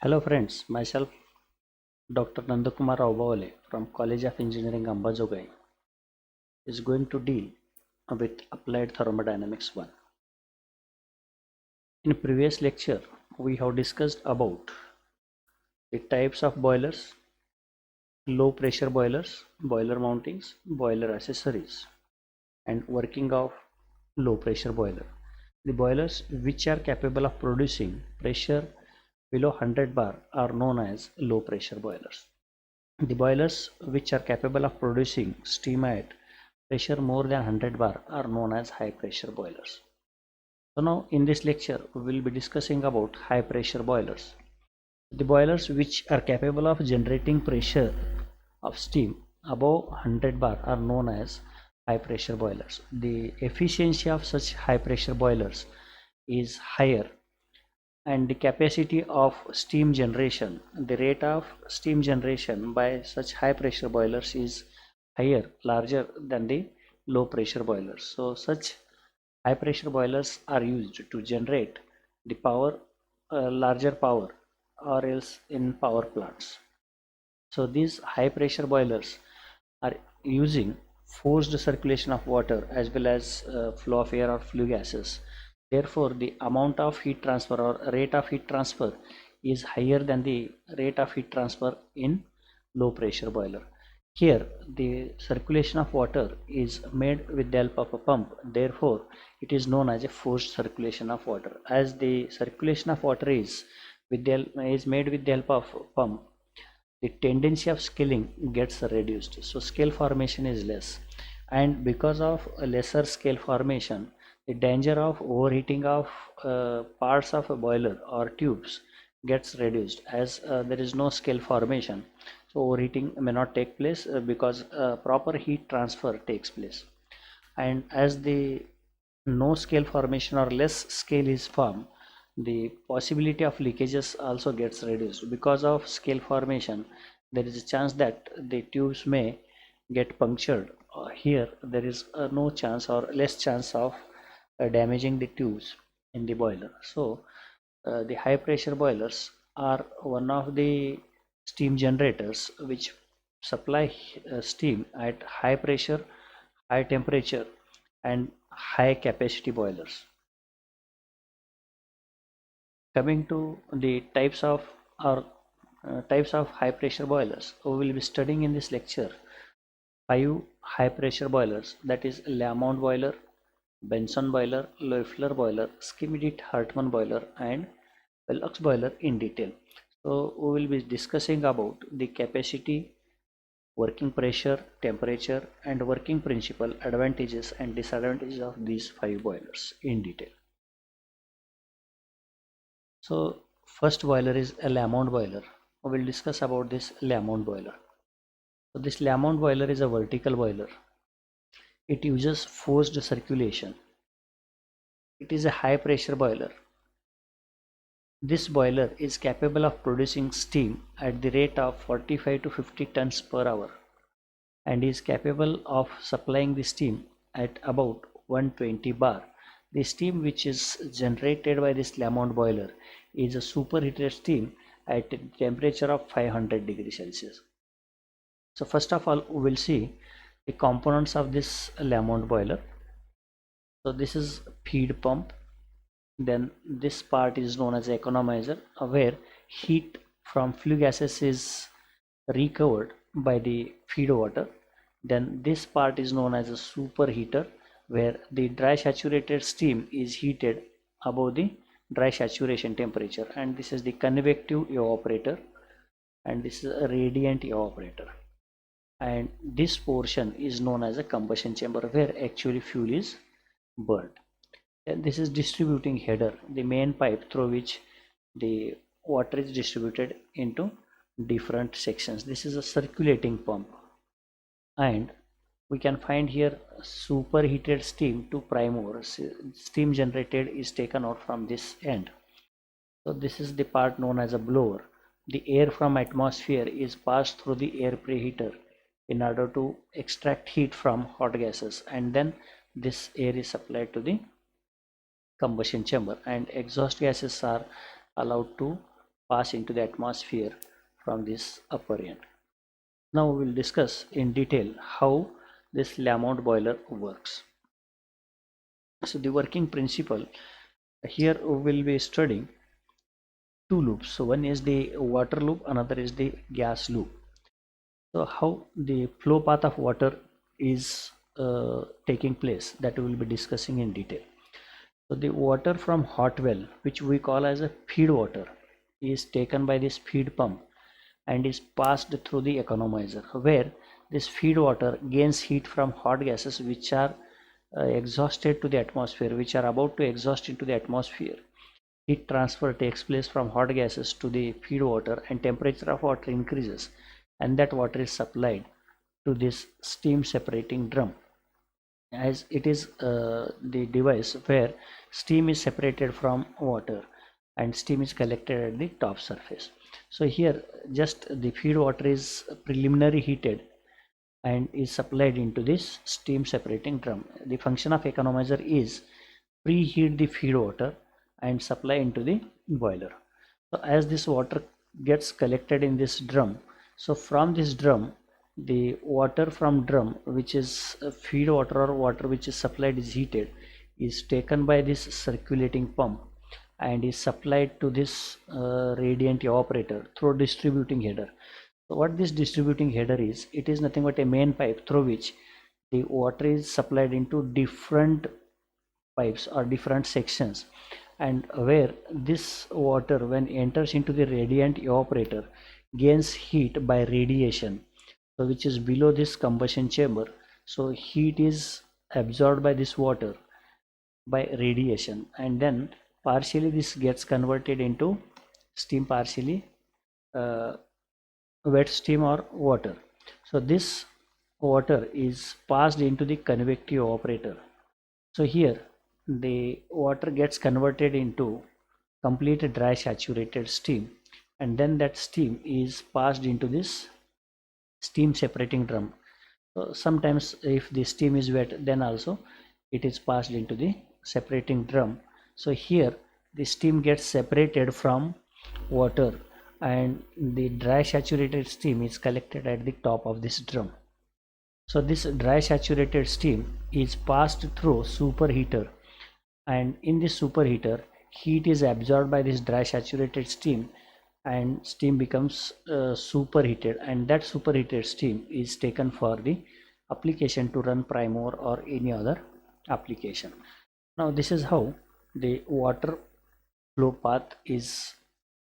Hello friends, myself Dr. Nandakumar Aubawale from College of Engineering Ambajogai is going to deal with Applied Thermodynamics 1. In previous lecture, we have discussed about the types of boilers, low pressure boilers, boiler mountings, boiler accessories, and working of low pressure boiler. The boilers which are capable of producing pressure below 100 bar are known as low pressure boilers. The boilers which are capable of producing steam at pressure more than 100 bar are known as high pressure boilers. So now in this lecture we will be discussing about high pressure boilers. The boilers which are capable of generating pressure of steam above 100 bar are known as high pressure boilers. The efficiency of such high pressure boilers is higher, and the capacity of steam generation, the rate of steam generation by such high pressure boilers is larger than the low pressure boilers. So such high pressure boilers are used to generate the power, larger power, or else in power plants. So these high pressure boilers are using forced circulation of water as well as flow of air or flue gases. Therefore, the amount of heat transfer or rate of heat transfer is higher than the rate of heat transfer in low pressure boiler. Here, the circulation of water is made with the help of a pump. Therefore, it is known as a forced circulation of water. As the circulation of water is made with the help of pump, the tendency of scaling gets reduced, so scale formation is less, and because of a lesser scale formation, the danger of overheating of parts of a boiler or tubes gets reduced, as there is no scale formation. So overheating may not take place because proper heat transfer takes place, and as the no scale formation or less scale is formed, the possibility of leakages also gets reduced. Because of scale formation, there is a chance that the tubes may get punctured. Here there is no chance or less chance of damaging the tubes in the boiler. So the high pressure boilers are one of the steam generators which supply steam at high pressure, high temperature, and high capacity boilers. Coming to the types of high pressure boilers, we will be studying in this lecture 5 high pressure boilers, that is Lamont boiler, Benson boiler, Loeffler boiler, Schmidt-Hartmann boiler, and Velux boiler in detail. So we will be discussing about the capacity, working pressure, temperature, and working principle, advantages and disadvantages of these 5 boilers in detail. So first boiler is a Lamont boiler. We will discuss about this Lamont boiler. So this Lamont boiler is a vertical boiler. It uses forced circulation. It is a high pressure boiler. This boiler is capable of producing steam at the rate of 45 to 50 tons per hour and is capable of supplying the steam at about 120 bar. The steam which is generated by this Lamont boiler is a superheated steam at a temperature of 500 degrees Celsius. So first of all, we will see the components of this Lamont boiler. So this is feed pump. Then this part is known as economizer, where heat from flue gases is recovered by the feed water. Then this part is known as a superheater, where the dry saturated steam is heated above the dry saturation temperature, and this is the convective evaporator, and this is a radiant evaporator, and this portion is known as a combustion chamber, where actually fuel is burned. And this is distributing header, the main pipe through which the water is distributed into different sections. This is a circulating pump, and we can find here superheated steam to prime over. Steam generated is taken out from this end. So this is the part known as a blower. The air from atmosphere is passed through the air preheater in order to extract heat from hot gases, and then this air is supplied to the combustion chamber, and exhaust gases are allowed to pass into the atmosphere from this upper end. Now we will discuss in detail how this Lamont boiler works. So the working principle here we will be studying two loops. So one is the water loop, another is the gas loop. So how the flow path of water is taking place, that we will be discussing in detail. So the water from hot well, which we call as a feed water, is taken by this feed pump and is passed through the economizer, where this feed water gains heat from hot gases which are exhausted to the atmosphere, which are about to exhaust into the atmosphere. Heat transfer takes place from hot gases to the feed water and temperature of water increases, and that water is supplied to this steam separating drum, as it is the device where steam is separated from water and steam is collected at the top surface. So here just the feed water is preliminary heated and is supplied into this steam separating drum. The function of economizer is preheat the feed water and supply into the boiler. So as this water gets collected in this drum, so from this drum the water from drum, which is feed water or water which is supplied, is heated, is taken by this circulating pump and is supplied to this radiant evaporator through distributing header. So what this distributing header is, it is nothing but a main pipe through which the water is supplied into different pipes or different sections, and where this water when enters into the radiant evaporator gains heat by radiation, so which is below this combustion chamber. So heat is absorbed by this water by radiation, and then partially this gets converted into steam, partially wet steam or water. So this water is passed into the convective evaporator. So here the water gets converted into complete dry saturated steam, and then that steam is passed into this steam separating drum. So sometimes if the steam is wet, then also it is passed into the separating drum. So here the steam gets separated from water and the dry saturated steam is collected at the top of this drum. So this dry saturated steam is passed through superheater, and in this superheater heat is absorbed by this dry saturated steam and steam becomes superheated, and that superheated steam is taken for the application to run primer or any other application. Now this is how the water flow path is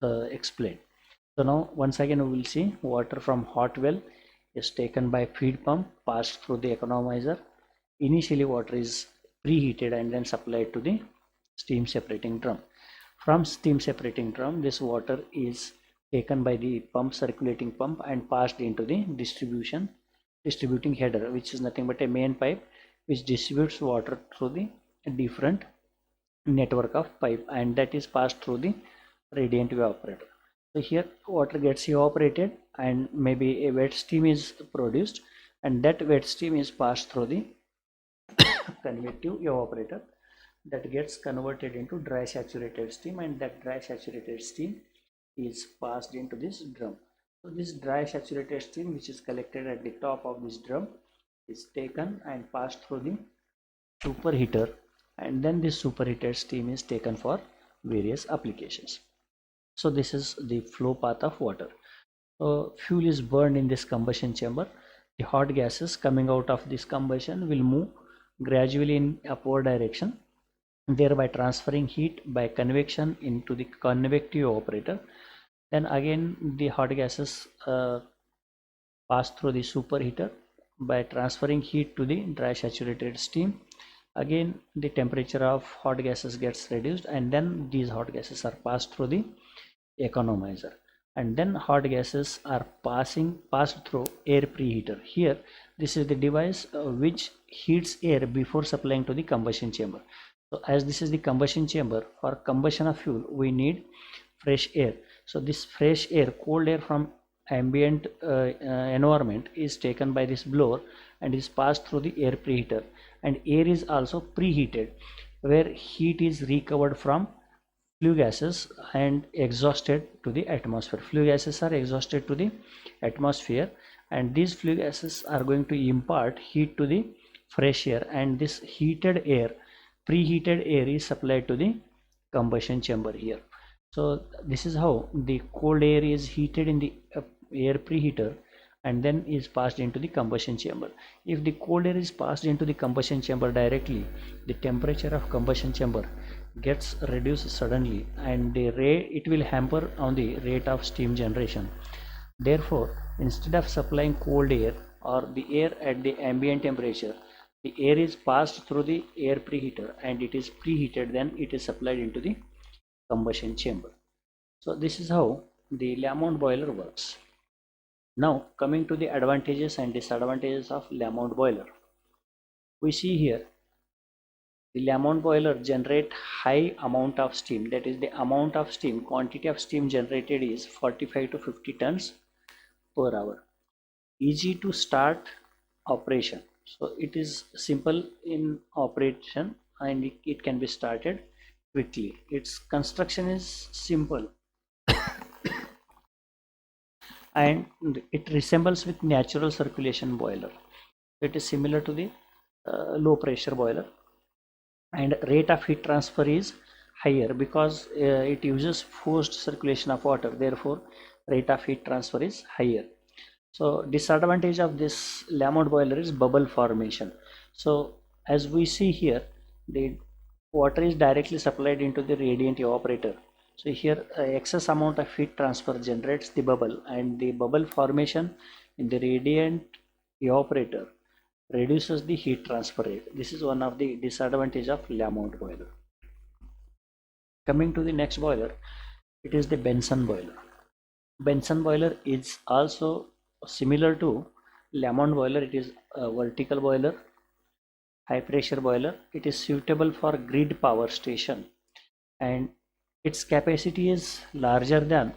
explained. So now once again we will see water from hot well is taken by feed pump, passed through the economizer. Initially water is preheated and then supplied to the steam separating drum. From steam separating drum, this water is taken by the pump, circulating pump, and passed into the distributing header, which is nothing but a main pipe which distributes water through the different network of pipe, and that is passed through the radiant evaporator. So here water gets evaporated and maybe a wet steam is produced, and that wet steam is passed through the convective evaporator that gets converted into dry saturated steam, and that dry saturated steam is passed into this drum. So this dry saturated steam which is collected at the top of this drum is taken and passed through the superheater, and then this superheated steam is taken for various applications. So this is the flow path of water. So fuel is burned in this combustion chamber. The hot gases coming out of this combustion will move gradually in upward direction, thereby transferring heat by convection into the convective evaporator. Then again the hot gases pass through the superheater by transferring heat to the dry saturated steam. Again the temperature of hot gases gets reduced, and then these hot gases are passed through the economizer, and then hot gases are passed through air preheater. Here this is the device which heats air before supplying to the combustion chamber. So as this is the combustion chamber, for combustion of fuel we need fresh air. So this fresh air, cold air from ambient environment is taken by this blower and is passed through the air preheater, and air is also preheated where heat is recovered from flue gases and exhausted to the atmosphere. Flue gases are exhausted to the atmosphere, and these flue gases are going to impart heat to the fresh air, and this heated air, preheated air, is supplied to the combustion chamber here. So this is how the cold air is heated in the air preheater and then is passed into the combustion chamber. If the cold air is passed into the combustion chamber directly, the temperature of combustion chamber gets reduced suddenly, and the rate, it will hamper on the rate of steam generation. Therefore, instead of supplying cold air or the air at the ambient temperature, the air is passed through the air preheater and it is preheated, then it is supplied into the combustion chamber. So this is how the Lamont boiler works. Now coming to the advantages and disadvantages of Lamont boiler. We see here the Lamont boiler generate high amount of steam, that is the amount of steam, quantity of steam generated is 45 to 50 tons per hour. Easy to start operation, so it is simple in operation and it can be started quickly. Its construction is simple and it resembles with natural circulation boiler. It is similar to the low pressure boiler, and rate of heat transfer is higher because it uses forced circulation of water, therefore rate of heat transfer is higher. So disadvantage of this Lamont boiler is bubble formation. So as we see here, the water is directly supplied into the radiant evaporator. So here excess amount of heat transfer generates the bubble, and the bubble formation in the radiant evaporator reduces the heat transfer rate. This is one of the disadvantage of Lamont boiler. Coming to the next boiler, it is the Benson boiler. Benson boiler is also similar to Lamont boiler. It is a vertical boiler, high pressure boiler. It is suitable for grid power station, and its capacity is larger than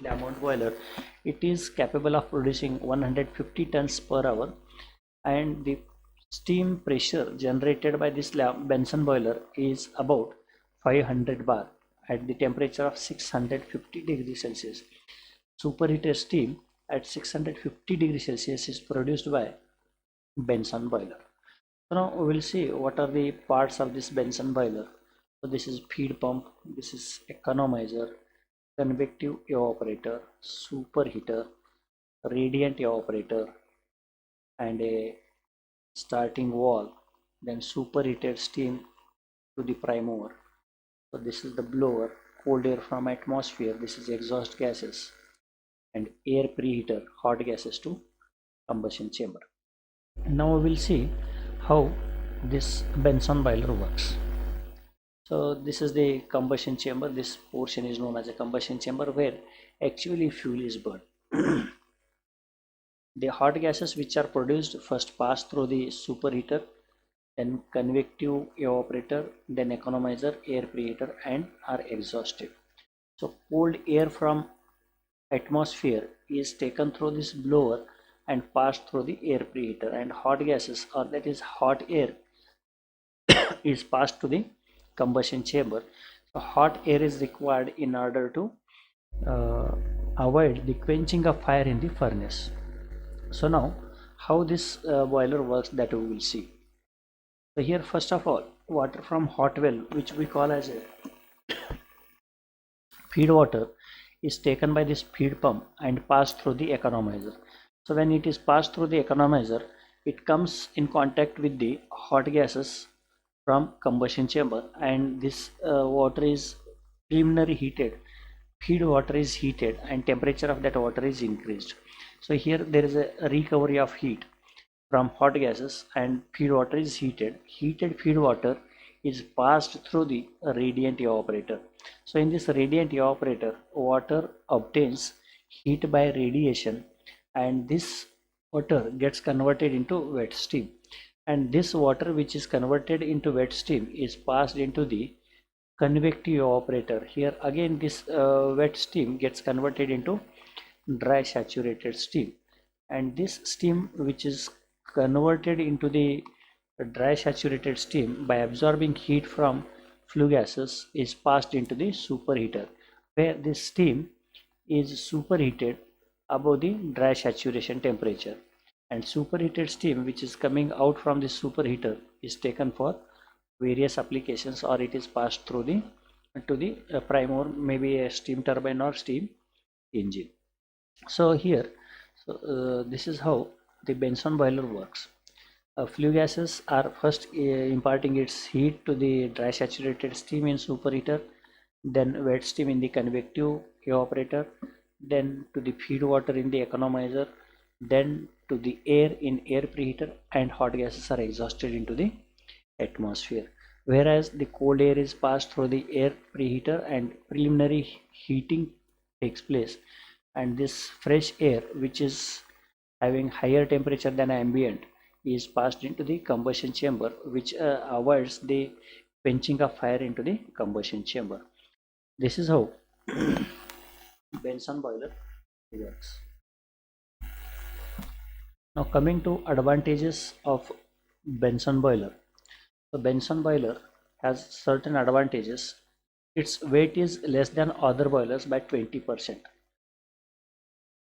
Lamont boiler. It is capable of producing 150 tons per hour, and the steam pressure generated by this Benson boiler is about 500 bar at the temperature of 650 degrees Celsius. Superheated steam at 650 degrees Celsius is produced by Benson boiler. So now we will see what are the parts of this Benson boiler. So this is feed pump, this is economizer, convective evaporator, superheater, radiant evaporator, and a starting valve, then superheated steam to the prime mover. So this is the blower, cold air from atmosphere, this is exhaust gases, and air preheater, hot gases to combustion chamber. Now we will see how this Benson boiler works. So this is the combustion chamber. This portion is known as a combustion chamber where actually fuel is burned. The hot gases which are produced first pass through the superheater, then convective evaporator, then economizer, air preheater, and are exhausted. So cold air from atmosphere is taken through this blower and passed through the air preheater, and hot gases, or that is hot air, is passed to the combustion chamber. So hot air is required in order to uh, avoid the quenching of fire in the furnace. So now how this boiler works, that we will see. So here first of all, water from hot well, which we call as a feed water, is taken by this feed pump and passed through the economizer. So when it is passed through the economizer, it comes in contact with the hot gases from combustion chamber, and this water is preliminary heated. Feed water is heated and temperature of that water is increased. So here there is a recovery of heat from hot gases, and feed water is heated. Heated feed water is passed through the radiant evaporator. So in this radiant evaporator, water obtains heat by radiation, and this water gets converted into wet steam, and this water which is converted into wet steam is passed into the convective evaporator. Here again this wet steam gets converted into dry saturated steam, and this steam which is converted into the dry saturated steam by absorbing heat from flue gases is passed into the superheater, where this steam is superheated above the dry saturation temperature, and superheated steam which is coming out from the superheater is taken for various applications, or it is passed through the to the prime, or maybe a steam turbine or steam engine. So here, this is how the Benson boiler works. Flue gases are first imparting its heat to the dry saturated steam in superheater, then wet steam in the convective evaporator, then to the feed water in the economizer, then to the air in air preheater, and hot gases are exhausted into the atmosphere. Whereas the cold air is passed through the air preheater and preliminary heating takes place, and this fresh air which is having higher temperature than ambient is passed into the combustion chamber, which avoids the quenching of fire into the combustion chamber. This is how Benson boiler works. Now coming to advantages of Benson boiler. The Benson boiler has certain advantages. Its weight is less than other boilers by 20%.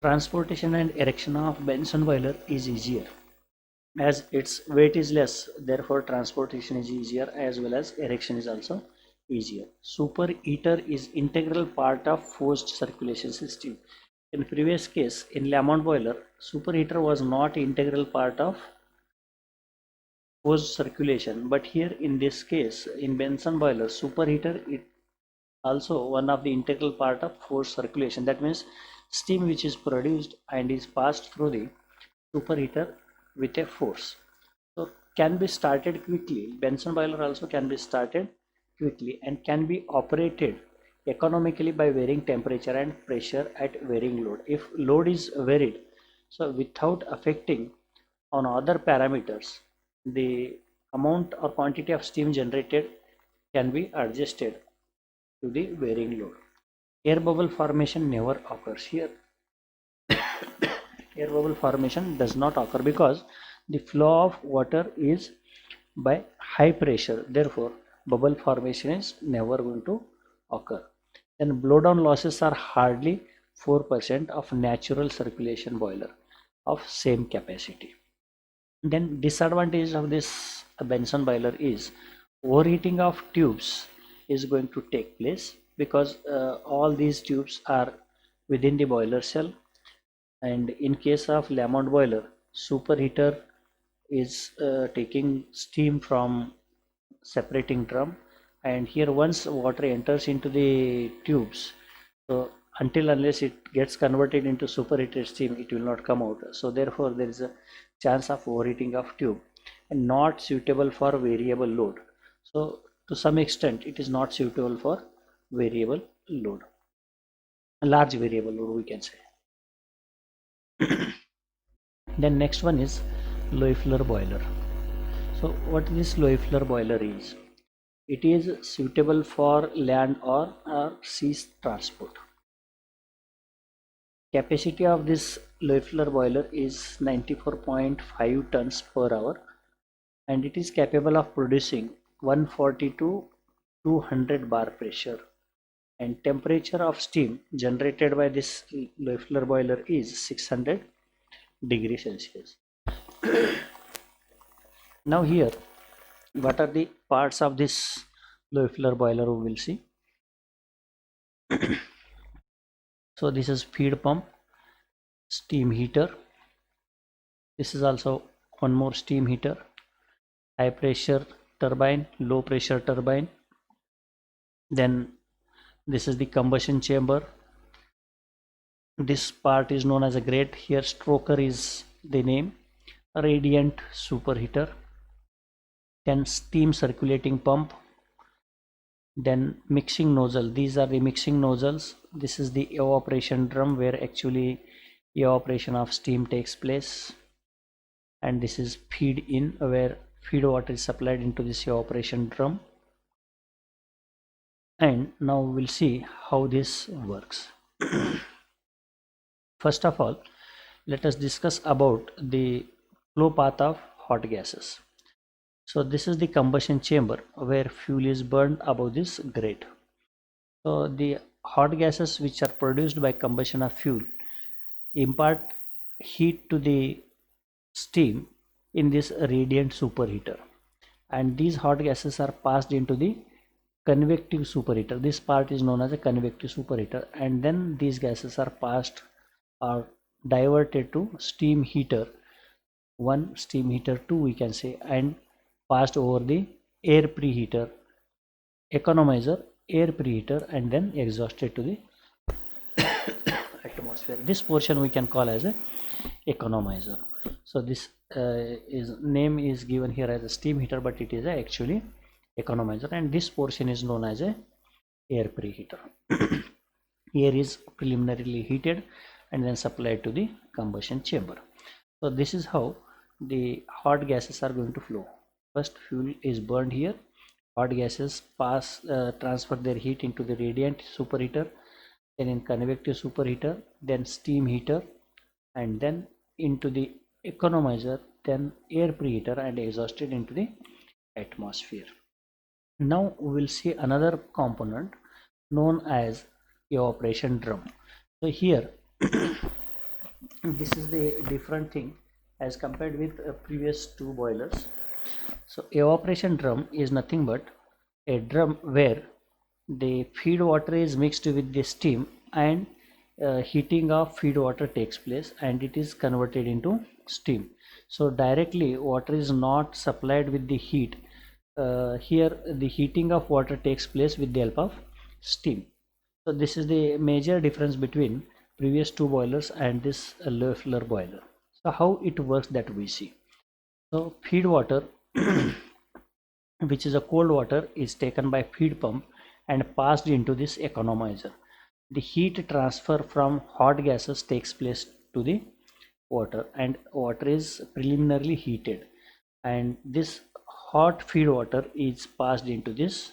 Transportation and erection of Benson boiler is easier. As its weight is less, therefore transportation is easier, as well as erection is also easier. Superheater is integral part of forced circulation system. In previous case, in Lamont boiler, superheater was not integral part of forced circulation, but here in this case, in Benson boiler, superheater is also one of the integral part of forced circulation. That means steam which is produced and is passed through the superheater with a force, so can be started quickly. Benson boiler also can be started quickly and can be operated economically by varying temperature and pressure at varying load. If load is varied, so without affecting on other parameters, the amount or quantity of steam generated can be adjusted to the varying load. Air bubble formation never occurs here. Air bubble formation does not occur because the flow of water is by high pressure, therefore bubble formation is never going to occur. Then blowdown losses are hardly 4% of natural circulation boiler of same capacity. Then disadvantage of this Benson boiler is overheating of tubes is going to take place, because all these tubes are within the boiler cell, and in case of Lamont boiler, superheater is taking steam from separating drum, and here once water enters into the tubes, so until unless it gets converted into superheated steam, it will not come out. So therefore there is a chance of overheating of tube, and not suitable for variable load. So to some extent it is not suitable for variable load, a large variable load we can say. Then next one is Loeffler boiler. So what this Loeffler boiler is? It is suitable for land or sea transport. Capacity of this Loeffler boiler is 94.5 tons per hour, and it is capable of producing 140 to 200 bar pressure, and temperature of steam generated by this Loeffler boiler is 600 degrees Celsius. Now here, what are the parts of this Loeffler boiler we will see. So this is feed pump, steam heater. This is also one more steam heater, high pressure turbine, low pressure turbine. Then this is the combustion chamber. This part is known as a grate. Here stroker is the name. Radiant superheater. Then steam circulating pump. Then mixing nozzle. These are the mixing nozzles. This is the evaporation drum where actually evaporation of steam takes place, and this is feed in, where feed water is supplied into this evaporation drum. And now we'll see how this works. First of all, let us discuss about the flow path of hot gases. So this is the combustion chamber where fuel is burned above this grate. So the hot gases which are produced by combustion of fuel impart heat to the steam in this radiant superheater, and these hot gases are passed into the convective superheater. This part is known as a convective superheater, and then these gases are passed or diverted to steam heater 1, steam heater 2 we can say, and passed over the air preheater, economizer, air preheater, and then exhausted to the atmosphere. This portion we can call as a economizer. So this is name is given here as a steam heater, but it is actually economizer, and this portion is known as a air preheater. Air is preliminarily heated and then supplied to the combustion chamber. So this is how the hot gases are going to flow. First fuel is burned here, hot gases transfer their heat into the radiant superheater, then in convective superheater, then steam heater, and then into the economizer, then air preheater, and exhausted into the atmosphere. Now we will see another component known as evaporation drum. So here this is the different thing as compared with previous two boilers. So evaporation drum is nothing but a drum where the feed water is mixed with the steam, and heating of feed water takes place and it is converted into steam. So directly water is not supplied with the heat. Here the heating of water takes place with the help of steam. So this is the major difference between previous two boilers and this Loeffler boiler. So how it works that we see. So feed water which is a cold water is taken by feed pump and passed into this economizer. The heat transfer from hot gases takes place to the water, and water is preliminarily heated, and this hot feed water is passed into this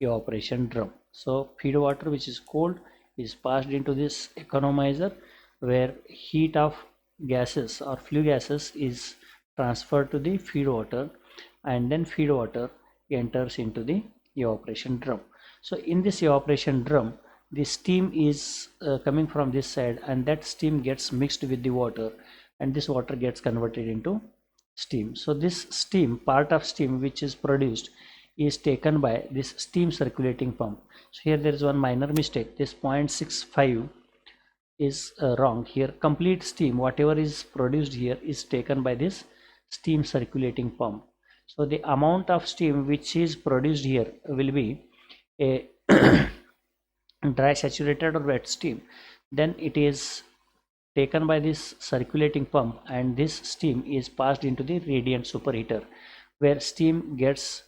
evaporation drum. So feed water which is cold is passed into this economizer where heat of gases or flue gases is transferred to the feed water, and then feed water enters into the evaporation drum. So in this evaporation drum the steam is coming from this side, and that steam gets mixed with the water, and this water gets converted into steam. So this steam, part of steam which is produced, is taken by this steam circulating pump. So here there is one minor mistake. This 0.65 is wrong. Here complete steam whatever is produced here is taken by this steam circulating pump. So the amount of steam which is produced here will be a dry saturated or wet steam. Then it is taken by this circulating pump, and this steam is passed into the radiant superheater where steam gets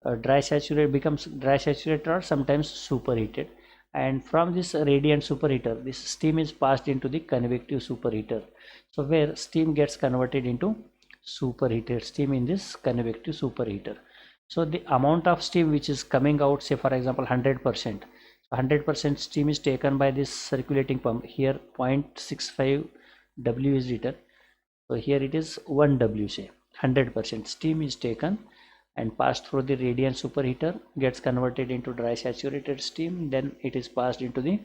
becomes dry saturated or sometimes superheated, and from this radiant superheater this steam is passed into the convective superheater, so where steam gets converted into superheated steam in this convective superheater. So the amount of steam which is coming out, say for example 100%, 100% steam is taken by this circulating pump. Here 0.65 W is written, so here it is 1 W. Say 100% steam is taken and passed through the radiant superheater, gets converted into dry saturated steam, then it is passed into the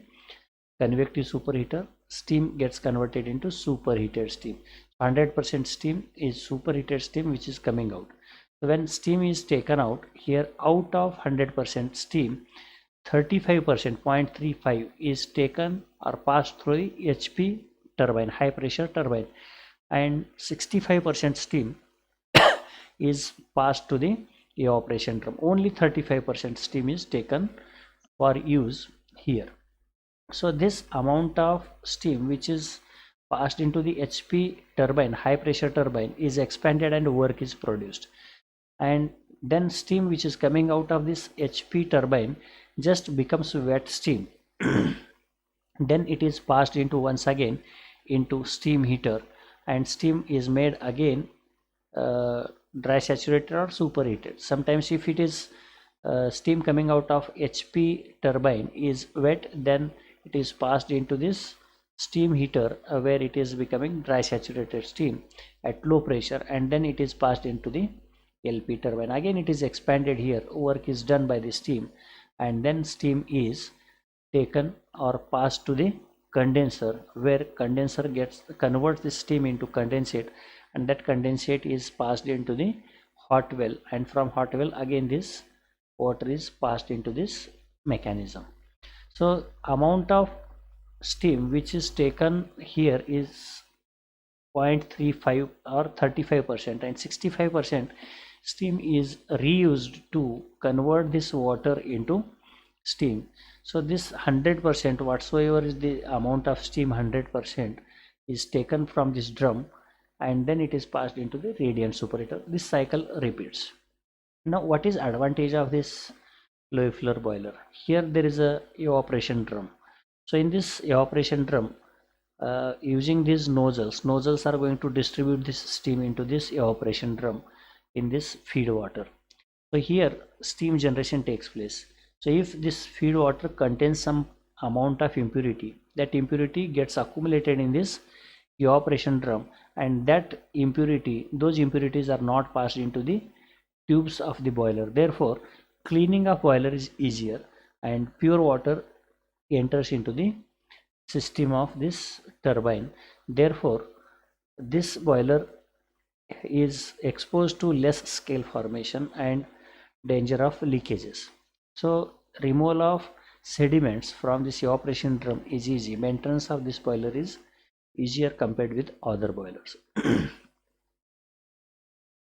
convective superheater, steam gets converted into superheated steam. 100% steam is superheated steam which is coming out. So when steam is taken out, here out of 100% steam, 35%, 0.35 is taken or passed through the HP turbine, high pressure turbine, and 65% steam is passed to the evaporation drum. Only 35% steam is taken for use here. So this amount of steam which is passed into the HP turbine, high pressure turbine, is expanded and work is produced, and then steam which is coming out of this HP turbine just becomes wet steam. Then it is passed into once again into steam heater, and steam is made again dry saturated or superheated. Sometimes if it is steam coming out of HP turbine is wet, then it is passed into this steam heater where it is becoming dry saturated steam at low pressure, and then it is passed into the LP turbine. Again it is expanded here, work is done by the steam, and then steam is taken or passed to the condenser, where condenser converts the steam into condensate, and that condensate is passed into the hot well, and from hot well again this water is passed into this mechanism. So amount of steam which is taken here is 0.35 or 35%, and 65% steam is reused to convert this water into steam. So this 100%, whatsoever is the amount of steam, 100% is taken from this drum, and then it is passed into the radiant superheater. This cycle repeats. Now what is advantage of this low floor boiler? Here there is a evaporation drum. So in this evaporation drum, using these nozzles are going to distribute this steam into this evaporation drum in this feed water. So here steam generation takes place. So if this feed water contains some amount of impurity, that impurity gets accumulated in this evaporation drum, and those impurities are not passed into the tubes of the boiler. Therefore cleaning of boiler is easier, and pure water enters into the system of this turbine. Therefore this boiler is exposed to less scale formation and danger of leakages. So removal of sediments from this evaporation drum is easy. Maintenance of this boiler is easier compared with other boilers.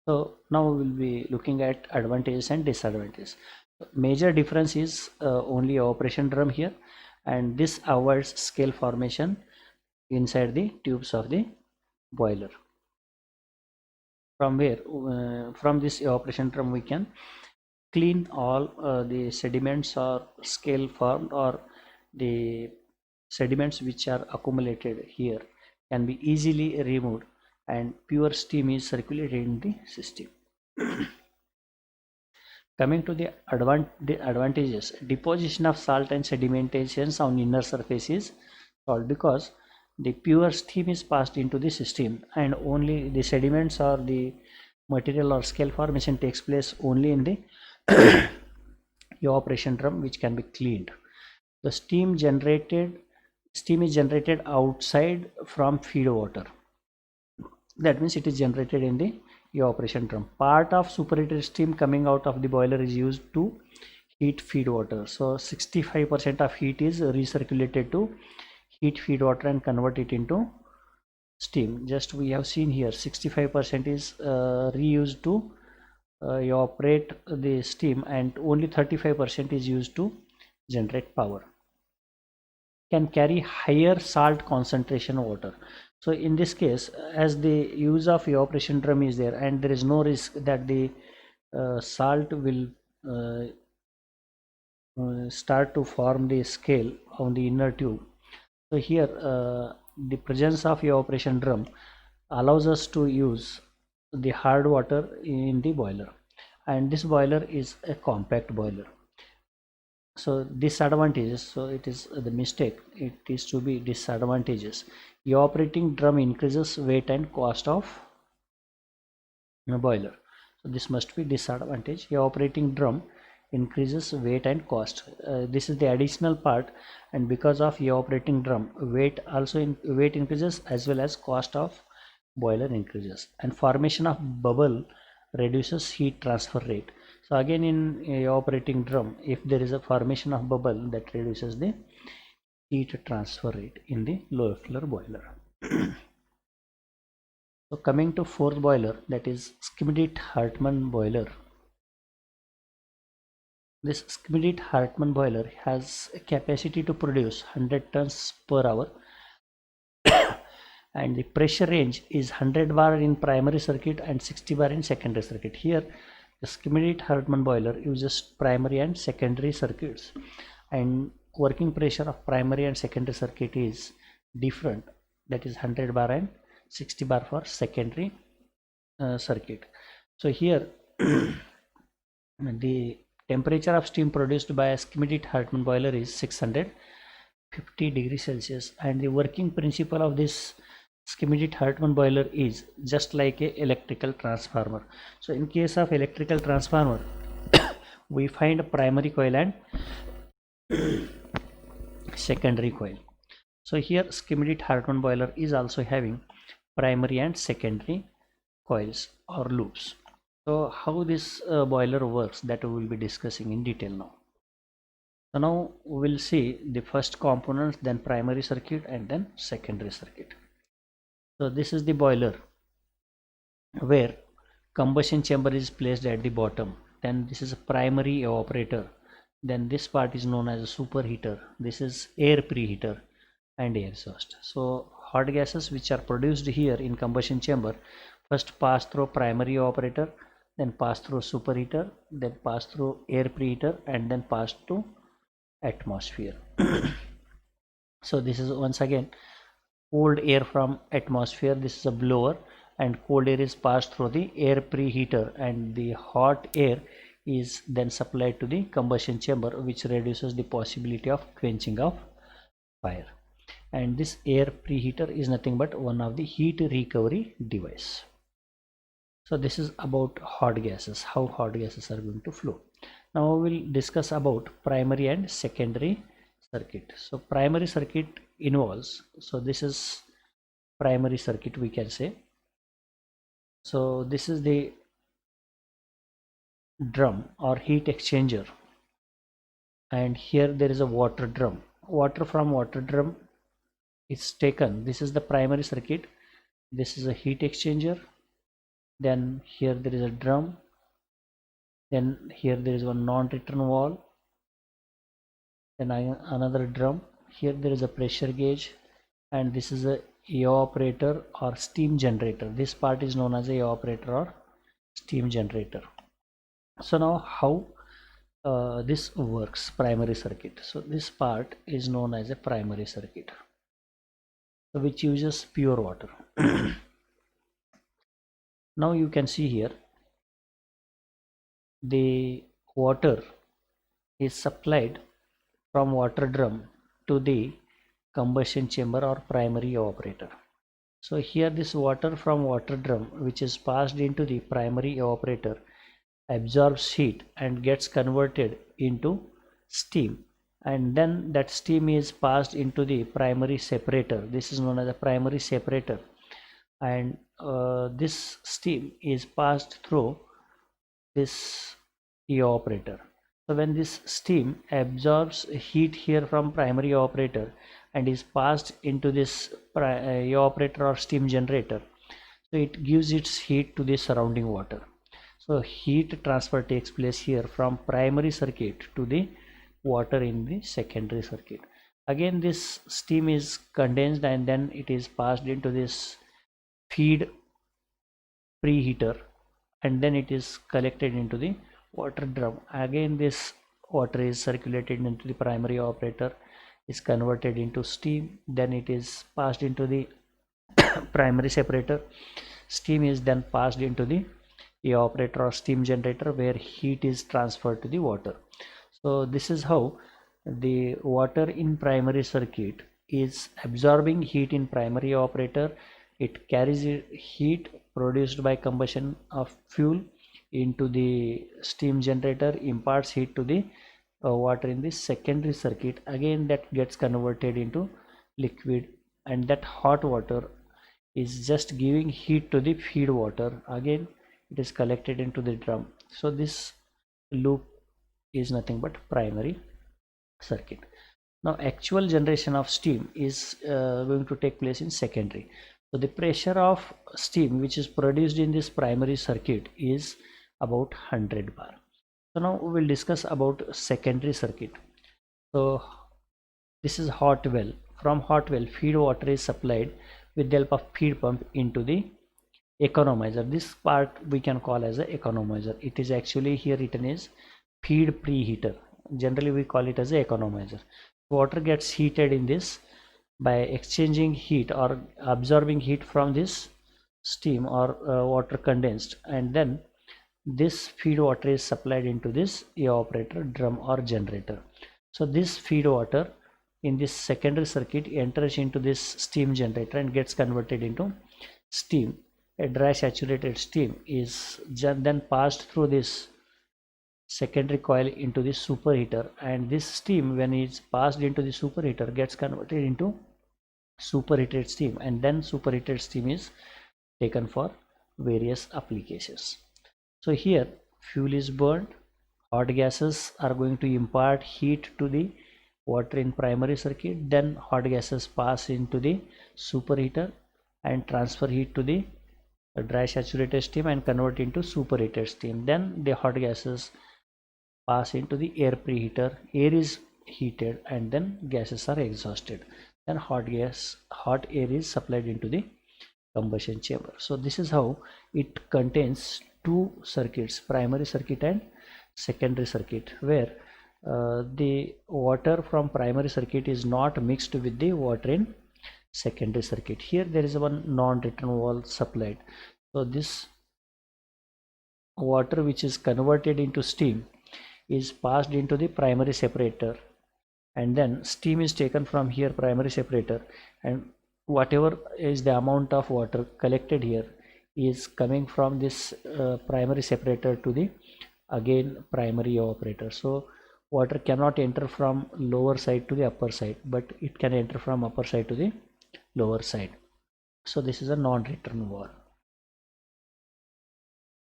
So now we will be looking at advantages and disadvantages. Major difference is only evaporation drum here, and this avoids scale formation inside the tubes of the boiler. From this evaporation drum we can clean all the sediments or scale formed, or the sediments which are accumulated here can be easily removed, and pure steam is circulated in the system. Coming to the advantages, deposition of salt and sedimentations on inner surface is solved, because the pure steam is passed into the system, and only the sediments or the material or scale formation takes place only in the evaporation drum, which can be cleaned. The steam is generated outside from feed water. That means it is generated in the evaporation drum. Part of superheated steam coming out of the boiler is used to heat feed water. So 65% of heat is recirculated to heat feed water and convert it into steam. Just we have seen here 65% is reused to evaporate the steam, and only 35% is used to generate power. Can carry higher salt concentration water. So in this case, as the use of evaporation drum is there, and there is no risk that the salt will start to form the scale on the inner tube. So here the presence of evaporation drum allows us to use the hard water in the boiler, and this boiler is a compact boiler. So disadvantages, so it is the mistake, it is to be disadvantages. Evaporating drum increases weight and cost of a boiler. So this must be disadvantage. Evaporating drum increases weight and cost. This is the additional part, and because of evaporating drum, weight increases, as well as cost of boiler increases. And formation of bubble reduces heat transfer rate. So again, in evaporating drum, if there is a formation of bubble, that reduces the heat transfer rate in the low floor boiler. So coming to fourth boiler, that is Schmidt-Hartmann boiler. This Schmidt-Hartmann boiler has a capacity to produce 100 tons per hour and the pressure range is 100 bar in primary circuit and 60 bar in secondary circuit. Here the Schmidt-Hartmann boiler uses primary and secondary circuits, and working pressure of primary and secondary circuit is different, that is 100 bar and 60 bar for secondary circuit. So here the temperature of steam produced by a Schmidt-Hartmann boiler is 650 degrees Celsius, and the working principle of this Schmidt Hartmann boiler is just like a electrical transformer. So in case of electrical transformer, we find a primary coil and secondary coil. So here Schmidt Hartmann boiler is also having primary and secondary coils or loops. So how this boiler works, that we will be discussing in detail now. So now we will see the first components, then primary circuit and then secondary circuit. So this is the boiler where combustion chamber is placed at the bottom. Then this is a primary evaporator. Then this part is known as a superheater. This is air preheater and air exhaust. So hot gases which are produced here in combustion chamber first pass through primary evaporator, then pass through superheater, then pass through air preheater, and then pass to atmosphere. So this is once again cold air from atmosphere. This is a blower, and cold air is passed through the air preheater, and the hot air is then supplied to the combustion chamber, which reduces the possibility of quenching of fire. And this air preheater is nothing but one of the heat recovery device. So this is about hot gases, how hot gases are going to flow. Now we will discuss about primary and secondary circuit. So primary circuit involves, so this is primary circuit we can say. So this is the drum or heat exchanger, and here there is a water drum. Water from water drum is taken. This is the primary circuit. This is a heat exchanger. Then here there is a drum. Then here there is one non-return valve. Then another drum. Here there is a pressure gauge, and this is a evaporator or steam generator. This part is known as a evaporator or steam generator. So now how this works, primary circuit. So this part is known as a primary circuit, which uses pure water. Now you can see here the water is supplied from water drum to the combustion chamber or primary evaporator. So here this water from water drum, which is passed into the primary evaporator, absorbs heat and gets converted into steam, and then that steam is passed into the primary separator. This is known as a primary separator, and this steam is passed through this evaporator. So when this steam absorbs heat here from primary evaporator and is passed into this evaporator or steam generator, so it gives its heat to the surrounding water. So heat transfer takes place here from primary circuit to the water in the secondary circuit. Again this steam is condensed and then it is passed into this feed preheater, and then it is collected into the water drum. Again this water is circulated into the primary evaporator, is converted into steam, then it is passed into the primary separator. Steam is then passed into the evaporator or steam generator, where heat is transferred to the water. So this is how the water in primary circuit is absorbing heat in primary evaporator. It carries heat produced by combustion of fuel into the steam generator, imparts heat to the water in the secondary circuit. Again that gets converted into liquid, and that hot water is just giving heat to the feed water. Again it is collected into the drum. So this loop is nothing but primary circuit. Now actual generation of steam is going to take place in secondary. So the pressure of steam which is produced in this primary circuit is about 100 bar. So now we will discuss about secondary circuit. So this is hot well. From hot well, feed water is supplied with the help of feed pump into the economizer. This part we can call as a economizer. It is actually here written as feed preheater. Generally we call it as a economizer. Water gets heated in this by exchanging heat or absorbing heat from this steam or water condensed, and then this feed water is supplied into this evaporator, drum or generator. So this feed water in this secondary circuit enters into this steam generator and gets converted into steam. A dry saturated steam is then passed through this secondary coil into the superheater, and this steam, when it's passed into the superheater, gets converted into superheated steam, and then superheated steam is taken for various applications. So here fuel is burned, hot gases are going to impart heat to the water in primary circuit, then hot gases pass into the superheater and transfer heat to the dry saturated steam and convert into superheated steam. Then the hot gases pass into the air preheater, air is heated and then gases are exhausted. Then hot air is supplied into the combustion chamber. So this is how it contains two circuits, primary circuit and secondary circuit, where the water from primary circuit is not mixed with the water in secondary circuit. Here there is one non-return valve supplied. So this water which is converted into steam is passed into the primary separator, and then steam is taken from here primary separator, and whatever is the amount of water collected here is coming from this primary separator to the again primary evaporator. So water cannot enter from lower side to the upper side, but it can enter from upper side to the lower side. So this is a non-return valve.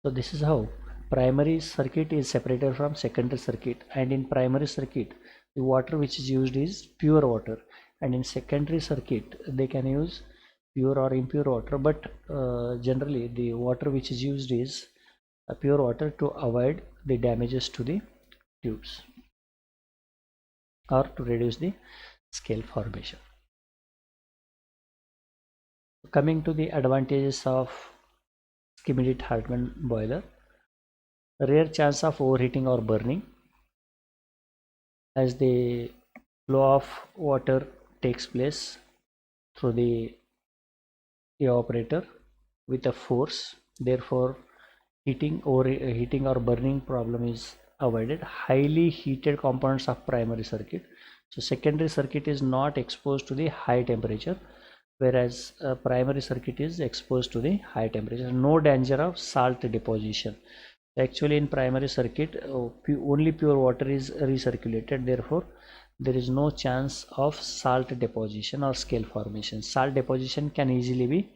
So this is how primary circuit is separated from secondary circuit, and in primary circuit the water which is used is pure water, and in secondary circuit they can use pure or impure water, but generally the water which is used is pure water to avoid the damages to the tubes or to reduce the scale formation. Coming to the advantages of Schmidt-Hartmann boiler: rare chance of overheating or burning, as the flow of water takes place through the evaporator with a force, therefore overheating or burning problem is avoided. Highly heated components of primary circuit, so secondary circuit is not exposed to the high temperature, whereas primary circuit is exposed to the high temperature. No danger of salt deposition. Actually in primary circuit only pure water is recirculated, therefore there is no chance of salt deposition or scale formation. Salt deposition can easily be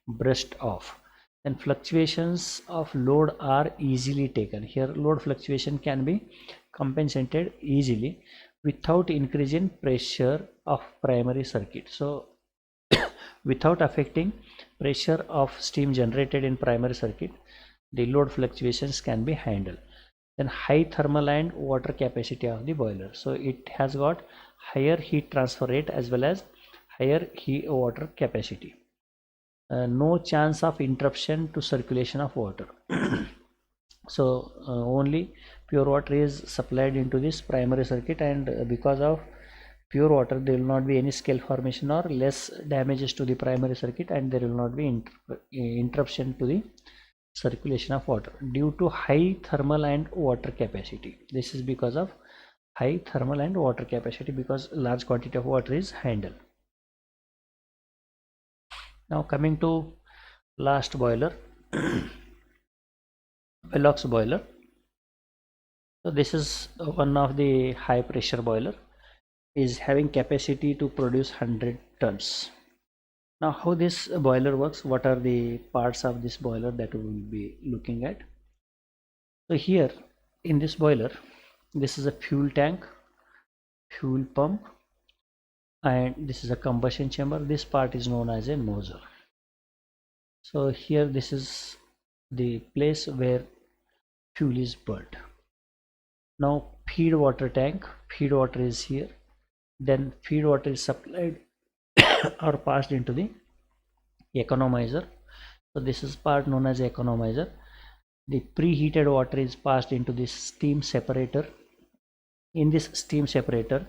brushed off. And fluctuations of load are easily taken. Here load fluctuation can be compensated easily without increase in pressure of primary circuit. So without affecting pressure of steam generated in primary circuit, the load fluctuations can be handled. Then high thermal and water capacity of the boiler, so it has got higher heat transfer rate as well as higher water capacity. No chance of interruption to circulation of water. So only pure water is supplied into this primary circuit, and because of pure water there will not be any scale formation or less damages to the primary circuit, and there will not be interruption to the circulation of water due to high thermal and water capacity. This is because of high thermal and water capacity, because large quantity of water is handled. Now coming to last boiler, Velox boiler. So this is one of the high pressure boiler, is having capacity to produce 100 tons. Now how this boiler works, what are the parts of this boiler that we will be looking at. So here in this boiler, this is a fuel tank, fuel pump, and this is a combustion chamber. This part is known as a nozzle. So here this is the place where fuel is burnt. Now feed water tank, feed water is here, then feed water is supplied or passed into the economizer. So this is part known as economizer. The preheated water is passed into this steam separator. In this steam separator,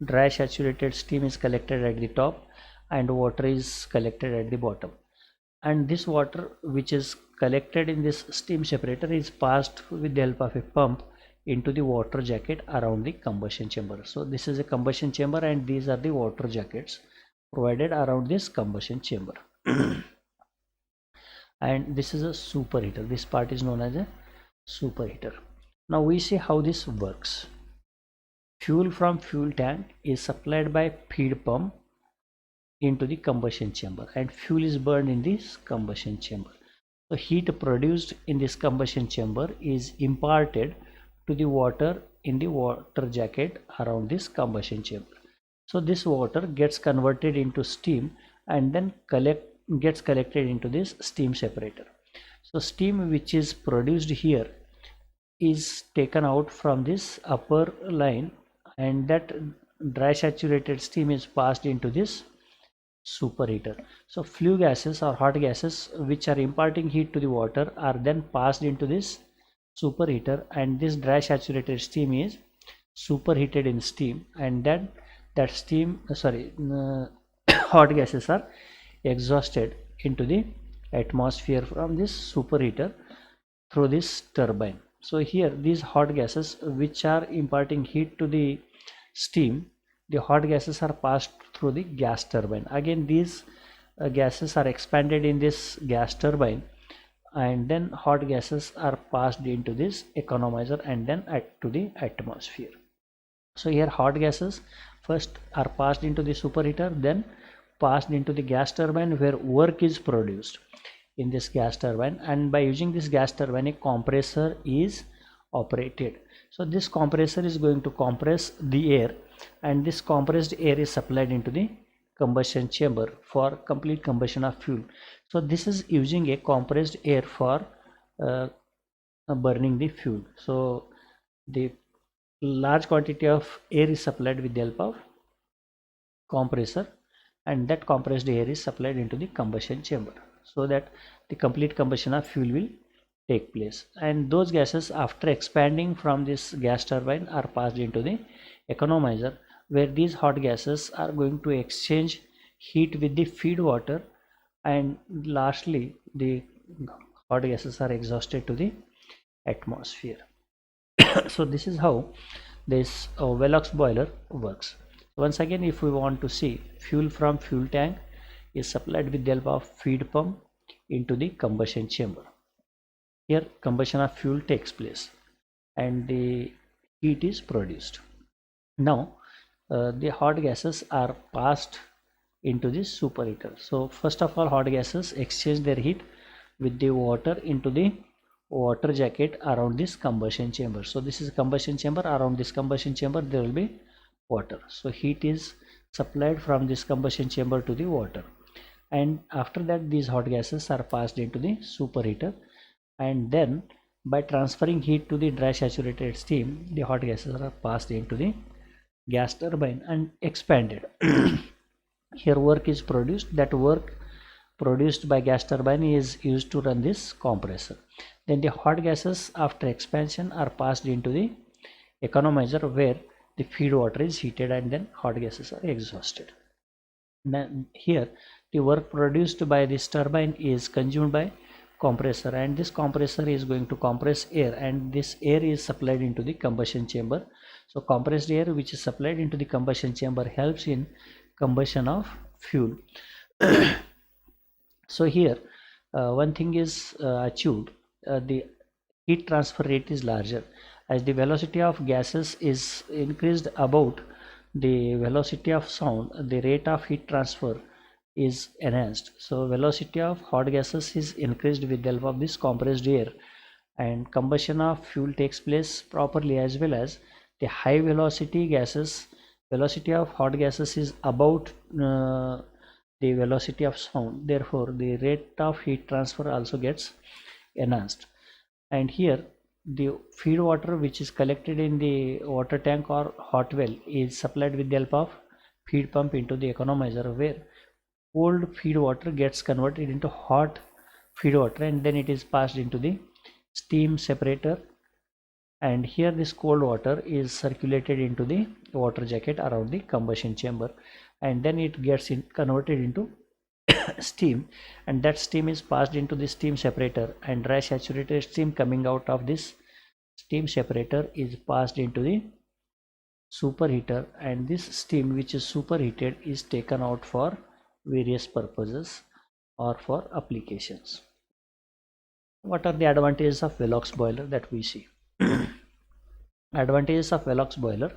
dry saturated steam is collected at the top and water is collected at the bottom, and this water which is collected in this steam separator is passed with the help of a pump into the water jacket around the combustion chamber. So this is a combustion chamber and these are the water jackets provided around this combustion chamber. And this is a superheater. This part is known as a superheater. Now we see how this works. Fuel from fuel tank is supplied by feed pump into the combustion chamber and fuel is burned in this combustion chamber. So heat produced in this combustion chamber is imparted to the water in the water jacket around this combustion chamber. So this water gets converted into steam and then gets collected into this steam separator. So steam which is produced here is taken out from this upper line and that dry saturated steam is passed into this superheater. So flue gases or hot gases which are imparting heat to the water are then passed into this superheater and this dry saturated steam is superheated in steam and then that steam hot gases are exhausted into the atmosphere from this superheater through this turbine. So here these hot gases which are imparting heat to the steam, the hot gases are passed through the gas turbine. Again these gases are expanded in this gas turbine and then hot gases are passed into this economizer and then to the atmosphere. So here hot gases first are passed into the superheater, then passed into the gas turbine where work is produced in this gas turbine, and by using this gas turbine a compressor is operated. So this compressor is going to compress the air and this compressed air is supplied into the combustion chamber for complete combustion of fuel. So this is using a compressed air for burning the fuel. So the large quantity of air is supplied with the help of compressor and that compressed air is supplied into the combustion chamber so that the complete combustion of fuel will take place, and those gases after expanding from this gas turbine are passed into the economizer where these hot gases are going to exchange heat with the feed water and lastly the hot gases are exhausted to the atmosphere. So this is how this Velox boiler works. Once again, if we want to see, fuel from fuel tank is supplied with the help of feed pump into the combustion chamber. Here combustion of fuel takes place and the heat is produced. Now the hot gases are passed into this superheater. So first of all hot gases exchange their heat with the water into the water jacket around this combustion chamber. So this is a combustion chamber. Around this combustion chamber there will be water. So heat is supplied from this combustion chamber to the water, and after that these hot gases are passed into the superheater and then by transferring heat to the dry saturated steam the hot gases are passed into the gas turbine and expanded. Here work is produced. That work produced by gas turbine is used to run this compressor. Then the hot gases after expansion are passed into the economizer where the feed water is heated and then hot gases are exhausted. Now here the work produced by this turbine is consumed by compressor and this compressor is going to compress air and this air is supplied into the combustion chamber. So compressed air which is supplied into the combustion chamber helps in combustion of fuel. So here one thing is achieved. The heat transfer rate is larger as the velocity of gases is increased about the velocity of sound. The rate of heat transfer is enhanced. So velocity of hot gases is increased with the help of this compressed air and combustion of fuel takes place properly, as well as the high velocity gases, velocity of hot gases is about the velocity of sound, therefore the rate of heat transfer also gets enhanced. And here the feed water which is collected in the water tank or hot well is supplied with the help of feed pump into the economizer where cold feed water gets converted into hot feed water and then it is passed into the steam separator, and here this cold water is circulated into the water jacket around the combustion chamber and then it gets converted into steam, and that steam is passed into the steam separator and dry saturated steam coming out of this steam separator is passed into the superheater, and this steam which is superheated is taken out for various purposes or for applications. What are the advantages of Velox boiler that we see? Advantages of Velox boiler: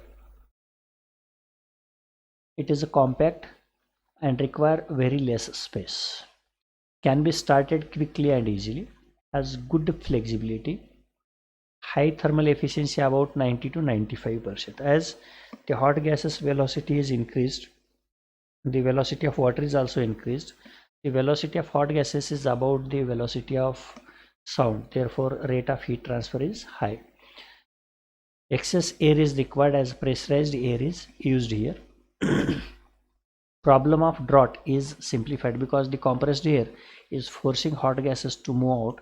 it is a compact and require very less space, can be started quickly and easily, has good flexibility, high thermal efficiency about 90 to 95%. As the hot gases velocity is increased, the velocity of water is also increased. The velocity of hot gases is about the velocity of sound, therefore rate of heat transfer is high. Excess air is required as pressurized air is used here. Problem of draught is simplified because the compressed air is forcing hot gases to move out,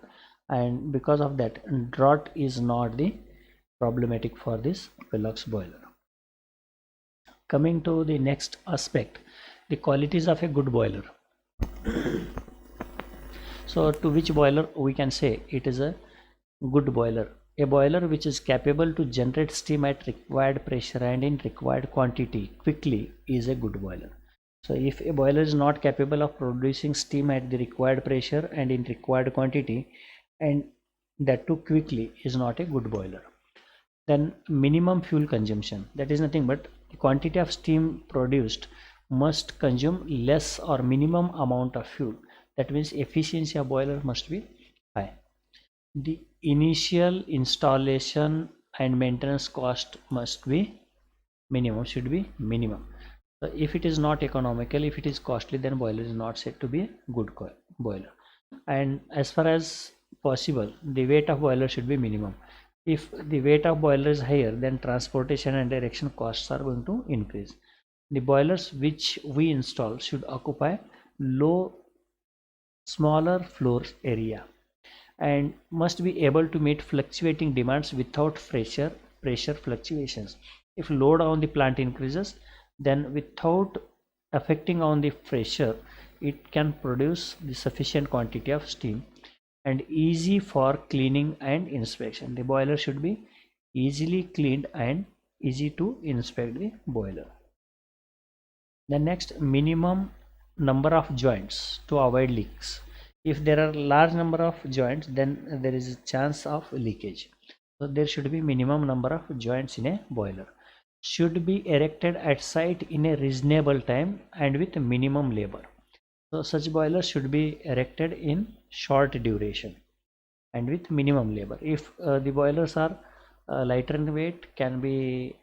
and because of that draught is not the problematic for this Velox boiler. Coming to the next aspect, the qualities of a good boiler. So to which boiler we can say it is a good boiler? A boiler which is capable to generate steam at required pressure and in required quantity quickly is a good boiler. So if a boiler is not capable of producing steam at the required pressure and in required quantity, and that too quickly, is not a good boiler. Then minimum fuel consumption, that is nothing but the quantity of steam produced must consume less or minimum amount of fuel. That means efficiency of boiler must be high. The initial installation and maintenance cost must be minimum, should be minimum. So if it is not economical, if it is costly, then boiler is not said to be a good boiler. And as far as possible, the weight of boiler should be minimum. If the weight of boiler is higher, then transportation and erection costs are going to increase. The boilers which we install should occupy smaller floor area and must be able to meet fluctuating demands without pressure fluctuations. If load on the plant increases, then without affecting on the pressure, it can produce the sufficient quantity of steam and easy for cleaning and inspection. The boiler should be easily cleaned and easy to inspect the boiler. The next, minimum number of joints to avoid leaks. If there are large number of joints, then there is a chance of leakage. So there should be minimum number of joints in a boiler. Should be erected at site in a reasonable time and with minimum labor. So such boilers should be erected in short duration and with minimum labor. If the boilers are lighter in weight, can be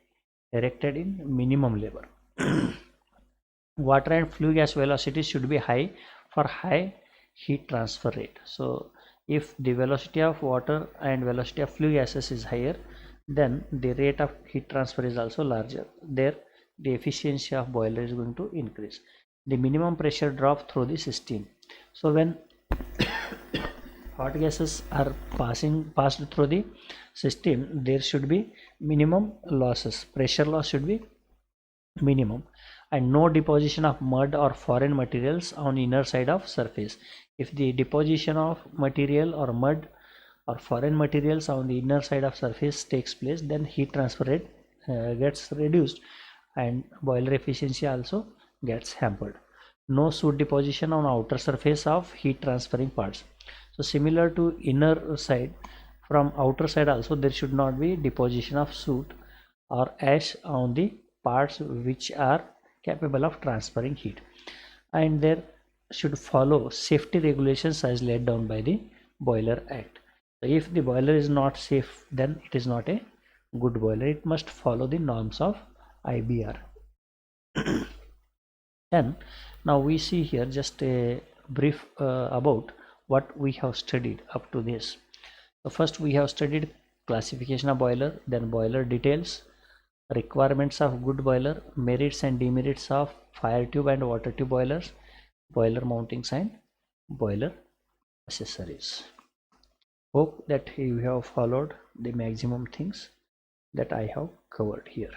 erected in minimum labor. Water and flue gas velocity should be high for high heat transfer rate. So if the velocity of water and velocity of flue gases is higher, then the rate of heat transfer is also larger. There the efficiency of boiler is going to increase. The minimum pressure drop through the system. So when hot gases are passed through the system, there should be minimum losses. Pressure loss should be minimum, and no deposition of mud or foreign materials on inner side of surface. If the deposition of material or mud or foreign materials on the inner side of surface takes place, then heat transfer rate gets reduced and boiler efficiency also gets hampered. No soot deposition on outer surface of heat transferring parts. So similar to inner side, from outer side also there should not be deposition of soot or ash on the parts which are capable of transferring heat, and there should follow safety regulations as laid down by the Boiler Act. So if the boiler is not safe, then it is not a good boiler. It must follow the norms of IBR. And now we see here just a brief about what we have studied up to this. So first we have studied classification of boiler, then boiler details, requirements of good boiler, merits and demerits of fire tube and water tube boilers, boiler mountings and boiler accessories. Hope that you have followed the maximum things that I have covered here.